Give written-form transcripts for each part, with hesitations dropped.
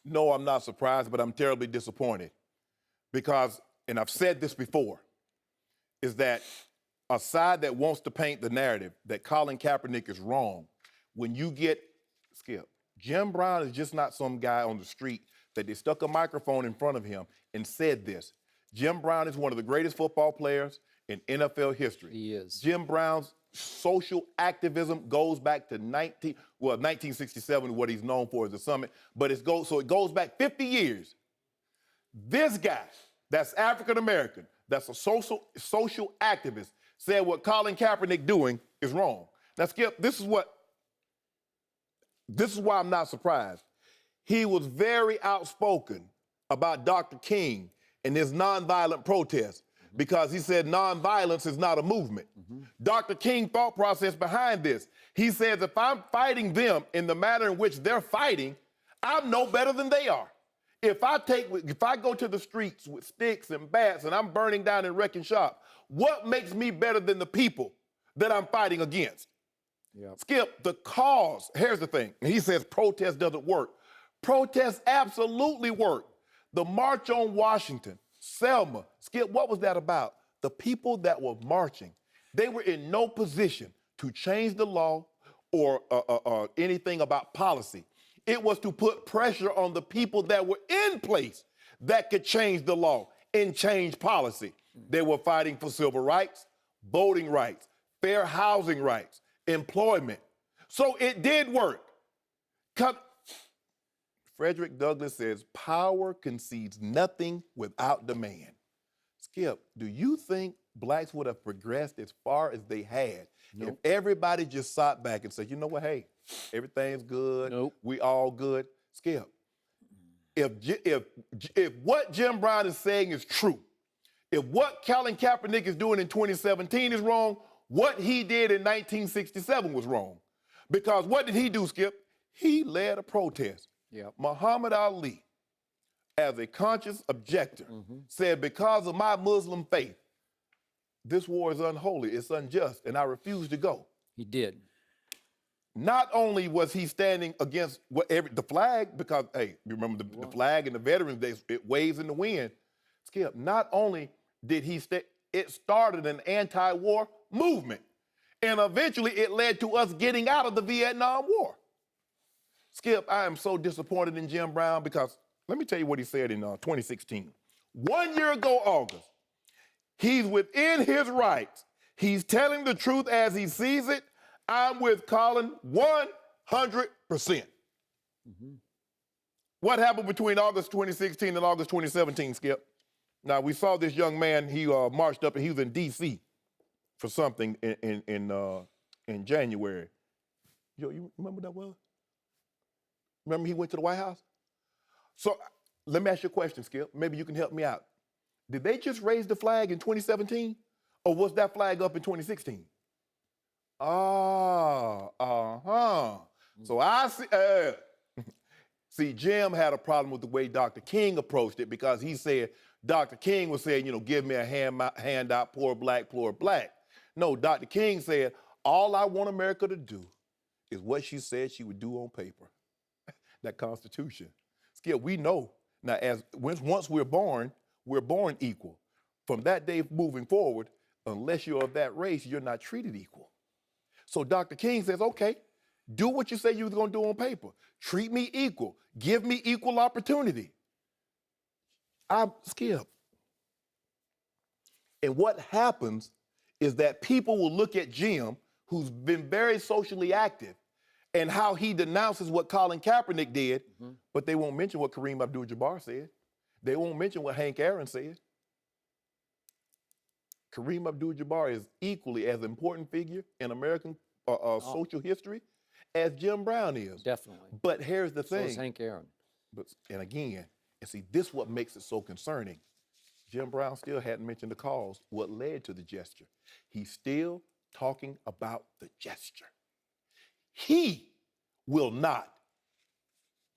No, I'm not surprised, but I'm terribly disappointed because, and I've said this before, is that a side that wants to paint the narrative that Colin Kaepernick is wrong, when you get, Skip, Jim Brown is just not some guy on the street that they stuck a microphone in front of him and said this. Jim Brown is one of the greatest football players in NFL history. He is. Jim Brown's social activism goes back to 1967, what he's known for as the summit, but it goes back 50 years. This guy, that's African American, that's a social activist, said what Colin Kaepernick doing is wrong. Now, Skip, this is why I'm not surprised. He was very outspoken about Dr. King and his nonviolent protest because he said nonviolence is not a movement. Dr. King thought process behind this. He says, if I'm fighting them in the manner in which they're fighting, I'm no better than they are. If I go to the streets with sticks and bats and I'm burning down and wrecking shop, what makes me better than the people that I'm fighting against? Yep. Skip, the cause, here's the thing. He says protest doesn't work. Protests absolutely work. The March on Washington, Selma, Skip, what was that about? The people that were marching, they were in no position to change the law or anything about policy. It was to put pressure on the people that were in place that could change the law and change policy. They were fighting for civil rights, voting rights, fair housing rights, employment. So it did work. Frederick Douglass says, power concedes nothing without demand. Skip, do you think blacks would have progressed as far as they had if everybody just sat back and said, you know what, hey, everything's good, we all good? Skip, if what Jim Brown is saying is true, if what Colin Kaepernick is doing in 2017 is wrong, what he did in 1967 was wrong. Because what did he do, Skip? He led a protest. Muhammad Ali, as a conscious objector, said, because of my Muslim faith, this war is unholy, it's unjust, and I refuse to go. He did. Not only was he standing against the flag, because, hey, you remember the flag and the Veterans Day, it waves in the wind. Skip, not only did he it started an anti-war movement, and eventually it led to us getting out of the Vietnam War. Skip, I am so disappointed in Jim Brown because let me tell you what he said in 2016. 1 year ago, August, he's within his rights. He's telling the truth as he sees it. I'm with Colin 100%. What happened between August 2016 and August 2017, Skip? Now, we saw this young man, he marched up and he was in D.C. for something in January. Yo, you remember that was? Remember he went to the White House? So let me ask you a question, Skip. Maybe you can help me out. Did they just raise the flag in 2017? Or was that flag up in 2016? So I see, see, Jim had a problem with the way Dr. King approached it because he said, Dr. King was saying, you know, give me a handout, poor black, poor black. No, Dr. King said, all I want America to do is what she said she would do on paper. That Constitution. Skip, we know now once we're born equal. From that day moving forward, unless you're of that race, you're not treated equal. So Dr. King says, okay, do what you say you was gonna do on paper. Treat me equal. Give me equal opportunity. Skip. And what happens is that people will look at Jim, who's been very socially active, and how he denounces what Colin Kaepernick did, but they won't mention what Kareem Abdul-Jabbar said. They won't mention what Hank Aaron said. Kareem Abdul-Jabbar is equally as important figure in American social history as Jim Brown is. Definitely. But here's the thing. So is Hank Aaron. And again, and see, this is what makes it so concerning. Jim Brown still hadn't mentioned the cause, what led to the gesture. He's still talking about the gesture. He will not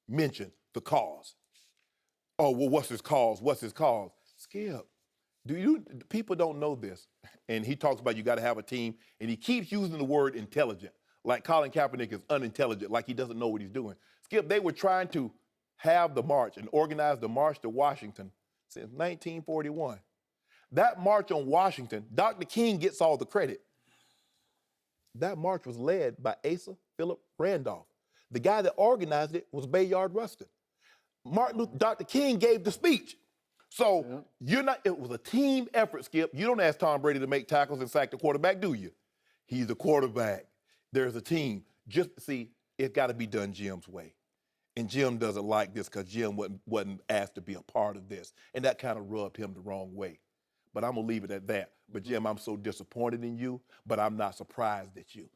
mention the cause. Oh, well, what's his cause? What's his cause? Skip, people don't know this. And he talks about you got to have a team, and he keeps using the word intelligent, like Colin Kaepernick is unintelligent, like he doesn't know what he's doing. Skip, they were trying to have the march and organize the March to Washington since 1941. That march on Washington, Dr. King gets all the credit. That march was led by Asa Philip Randolph. The guy that organized it was Bayard Rustin. Dr. King gave the speech. So it was a team effort, Skip. You don't ask Tom Brady to make tackles and sack the quarterback, do you? He's the quarterback. There's a team. It's got to be done Jim's way. And Jim doesn't like this because Jim wasn't asked to be a part of this. And that kind of rubbed him the wrong way. But I'm going to leave it at that. But Jim, I'm so disappointed in you, but I'm not surprised at you.